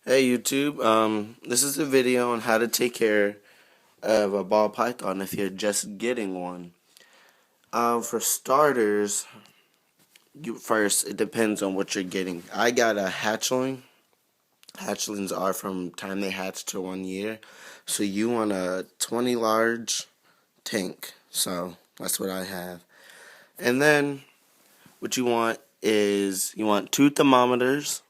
Hey YouTube, this is a video on how to take care of a ball python if you're just getting one. For starters, it depends on what you're getting. I got a hatchling. Hatchlings are from time they hatch to 1 year. So you want a 20 large tank. So that's what I have. And then what you want is you want two thermometers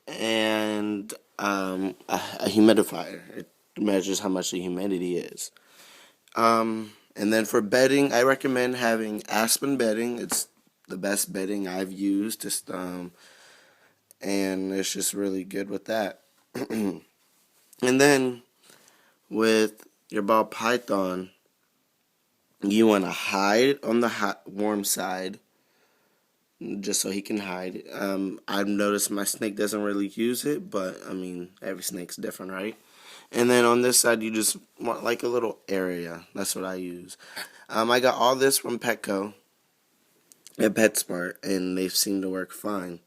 and a humidifier. It measures how much the humidity is. And then for bedding, I recommend having Aspen bedding. It's the best bedding I've used. And it's just really good with that. And then with your ball python, you want to hide on the warm side, just so he can hide. I've noticed my snake doesn't really use it, but I mean, every snake's different, right? And then on this side, you just want like a little area. That's what I use. I got all this from Petco at PetSmart, and they seem to work fine.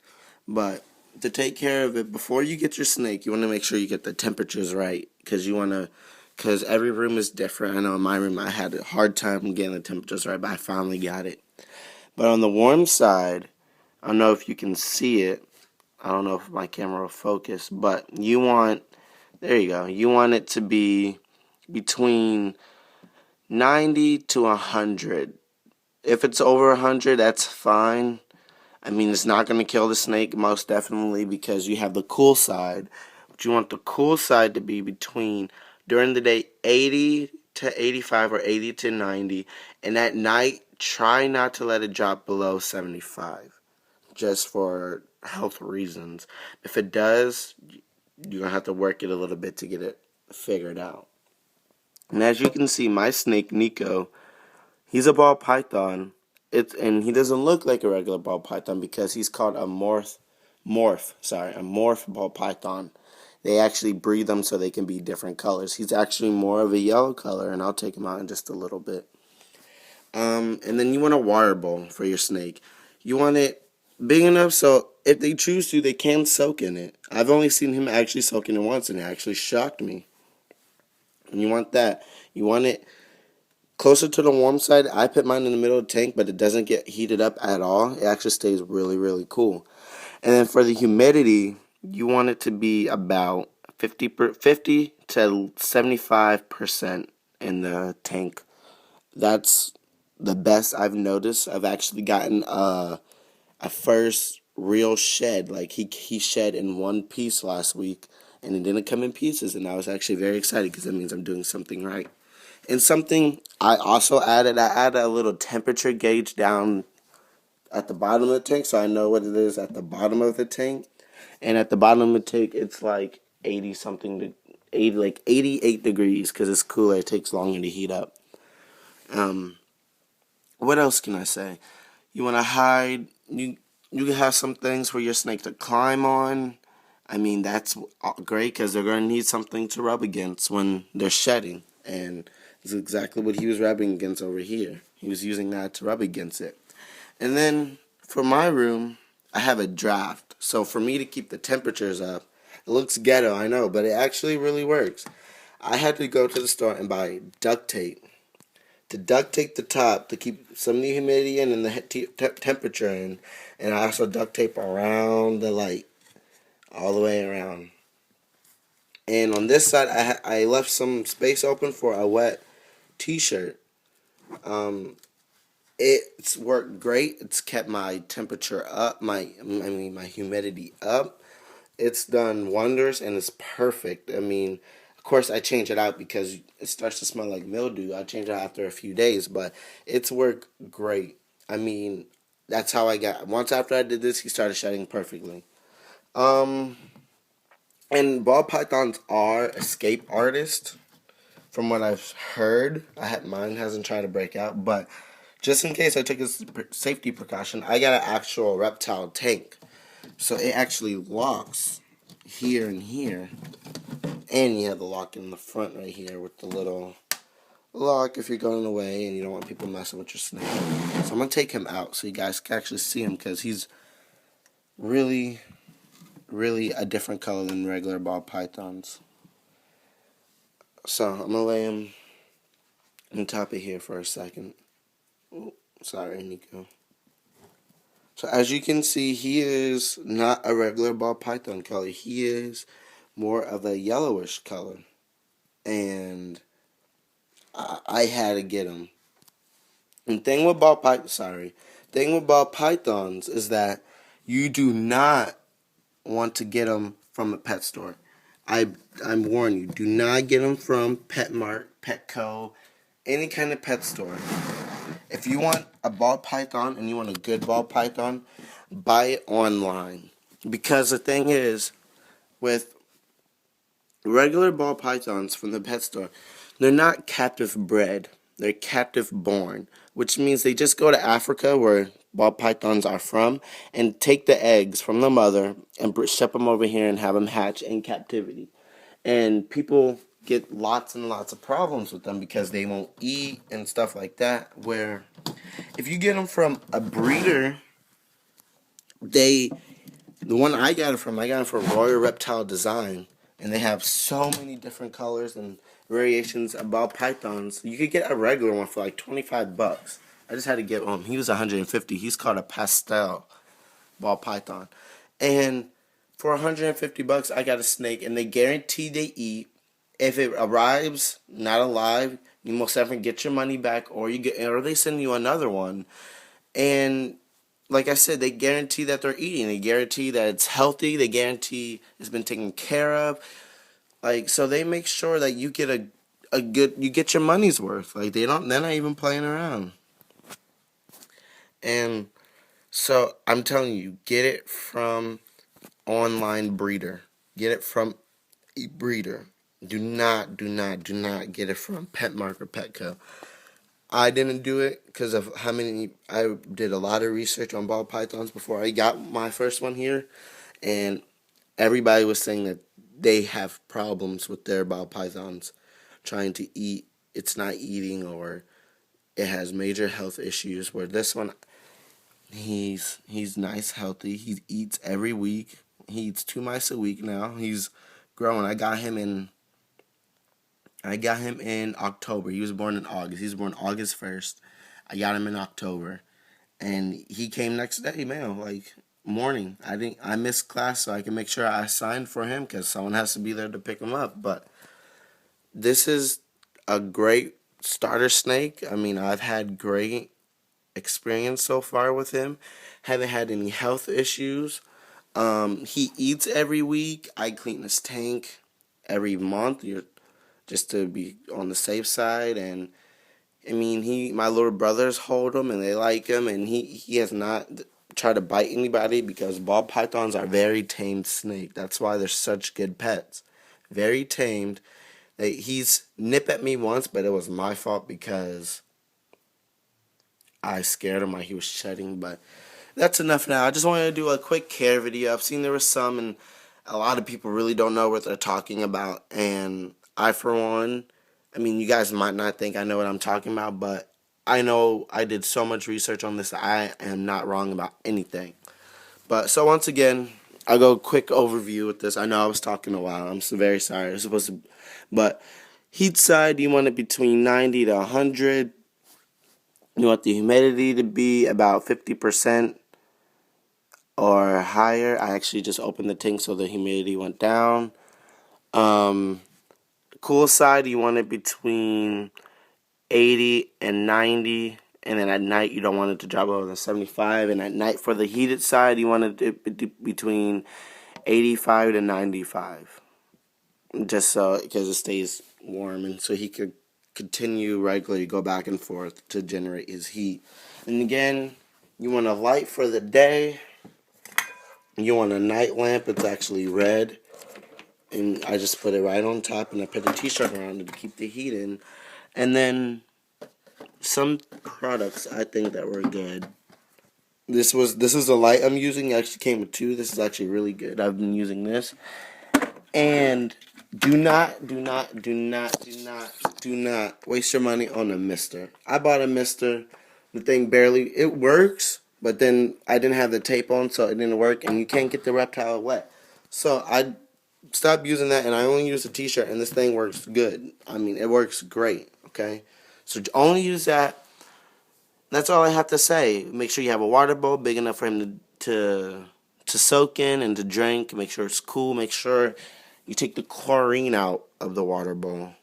But to take care of it, before you get your snake, you want to make sure you get the temperatures right, because every room is different. I know in my room I had a hard time getting the temperatures right, but I finally got it. But on the warm side, I don't know if you can see it. I don't know if my camera will focus, but there you go. You want it to be between 90 to 100. If it's over 100, that's fine. I mean, it's not going to kill the snake, most definitely, because you have the cool side. But you want the cool side to be between, during the day, 80 to 85 or 80 to 90. And at night, try not to let it drop below 75, just for health reasons. If it does, you're going to have to work it a little bit to get it figured out. And as you can see, my snake, Nico, he's a ball python. And he doesn't look like a regular ball python because he's called a morph ball python. They actually breed them so they can be different colors. He's actually more of a yellow color, and I'll take him out in just a little bit. And then you want a water bowl for your snake. You want it big enough so if they choose to, they can soak in it. I've only seen him actually soak in it once, and it actually shocked me. And you want that. You want it closer to the warm side. I put mine in the middle of the tank, but it doesn't get heated up at all. It actually stays really, really cool. And then for the humidity, you want it to be about 50 to 75% in the tank. That's the best I've noticed. I've actually gotten a first real shed. Like he shed in one piece last week, and it didn't come in pieces. And I was actually very excited because that means I'm doing something right. And something I also added, I added a little temperature gauge down at the bottom of the tank, so I know what it is at the bottom of the tank. And at the bottom of the tank, it's like 80 something to 80, like 88 degrees, because it's cooler. It takes longer to heat up. Um, what else can I say? You want to hide. You can have some things for your snake to climb on. I mean, that's great because they're going to need something to rub against when they're shedding. And that's exactly what he was rubbing against over here. He was using that to rub against it. And then for my room, I have a draft. So for me to keep the temperatures up, it looks ghetto, I know, but it actually really works. I had to go to the store and buy duct tape to duct tape the top to keep some of the humidity in and the temperature in. And I also duct tape around the light, all the way around. And on this side, I left some space open for a wet t-shirt. Um, it's worked great. It's kept my temperature up, my humidity up. It's done wonders, and it's perfect. I mean, of course, I change it out because it starts to smell like mildew. I change it out after a few days, but it's worked great. I mean, that's how I got. Once after I did this, he started shedding perfectly. Um, and ball pythons are escape artists, from what I've heard. Mine hasn't tried to break out, but just in case I took a safety precaution, I got an actual reptile tank, so it actually locks here and here. And you have the lock in the front right here with the little lock if you're going away and you don't want people messing with your snake. So I'm going to take him out so you guys can actually see him because he's really, really a different color than regular ball pythons. So I'm going to lay him on top of here for a second. Oh, sorry, Nico. So as you can see, he is not a regular ball python color. He is more of a yellowish color. And I had to get him. And thing with ball pythons is that you do not want to get them from a pet store. I'm warning you, do not get them from PetMart, Petco, any kind of pet store. If you want a ball python and you want a good ball python, buy it online. Because the thing is, with regular ball pythons from the pet store, they're not captive bred. They're captive born, which means they just go to Africa, where ball pythons are from, and take the eggs from the mother and ship them over here and have them hatch in captivity. And people get lots and lots of problems with them because they won't eat and stuff like that. Where if you get them from a breeder, the one I got it from Royal Reptile Design, and they have so many different colors and variations of ball pythons. You could get a regular one for like $25. I just had to get one. He was 150. He's called a pastel ball python, and for 150 bucks, I got a snake, and they guarantee they eat. If it arrives not alive, you most definitely get your money back, or they send you another one. And like I said, they guarantee that they're eating. They guarantee that it's healthy. They guarantee it's been taken care of. Like, so they make sure that you get you get your money's worth. Like, they're not even playing around. And so I'm telling you, get it from online breeder. Get it from a breeder. Do not get it from PetMark or Petco. I didn't do it because of I did a lot of research on ball pythons before I got my first one here, and everybody was saying that they have problems with their ball pythons trying to eat. It's not eating, or it has major health issues. Where this one, he's nice, healthy. He eats every week. He eats 2 mice a week now. He's growing. I got him in October. He was born in August. He was born August 1st. I got him in October. And he came next day, man, like morning. I missed class so I can make sure I signed for him because someone has to be there to pick him up. But this is a great starter snake. I mean, I've had great experience so far with him. Haven't had any health issues. He eats every week. I clean his tank every month. Just to be on the safe side. And I mean, my little brothers hold him and they like him, and he has not tried to bite anybody because ball pythons are very tamed snake. That's why they're such good pets. Very tamed. He's nipped at me once, but it was my fault because I scared him while he was shedding. But that's enough now. I just wanted to do a quick care video. I've seen there was some, and a lot of people really don't know what they're talking about. And I, for one, I mean, you guys might not think I know what I'm talking about, but I know I did so much research on this. I am not wrong about anything. But so once again, I'll go quick overview with this. I know I was talking a while. I'm so very sorry. I was supposed to, but heat side, you want it between 90 to 100. You want the humidity to be about 50% or higher. I actually just opened the tank so the humidity went down. Cool side, you want it between 80 and 90, and then at night you don't want it to drop lower than 75. And at night for the heated side, you want it between 85 to 95, just so because it stays warm and so he could continue regularly go back and forth to generate his heat. And again, you want a light for the day. You want a night lamp. It's actually red. And I just put it right on top, and I put a t-shirt around it to keep the heat in. And then some products I think that were good. This is the light I'm using. It actually came with 2. This is actually really good. I've been using this. And do not waste your money on a mister. I bought a mister. The thing it works, but then I didn't have the tape on, so it didn't work, and you can't get the reptile wet. So I stopped using that, and I only use a t-shirt, and this thing works good. I mean, it works great, okay? So only use that. That's all I have to say. Make sure you have a water bowl big enough for him to soak in and to drink. Make sure it's cool. Make sure you take the chlorine out of the water bowl.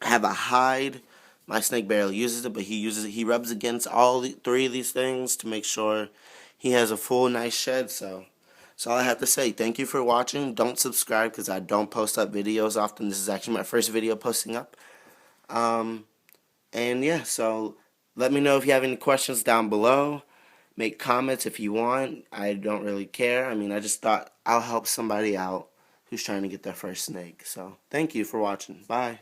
Have a hide. My snake barely uses it, but he uses it. He rubs against all three of these things to make sure he has a full, nice shed. So that's all I have to say. Thank you for watching. Don't subscribe because I don't post up videos often. This is actually my first video posting up. And yeah, so let me know if you have any questions down below. Make comments if you want. I don't really care. I mean, I just thought I'll help somebody out who's trying to get their first snake. So thank you for watching. Bye.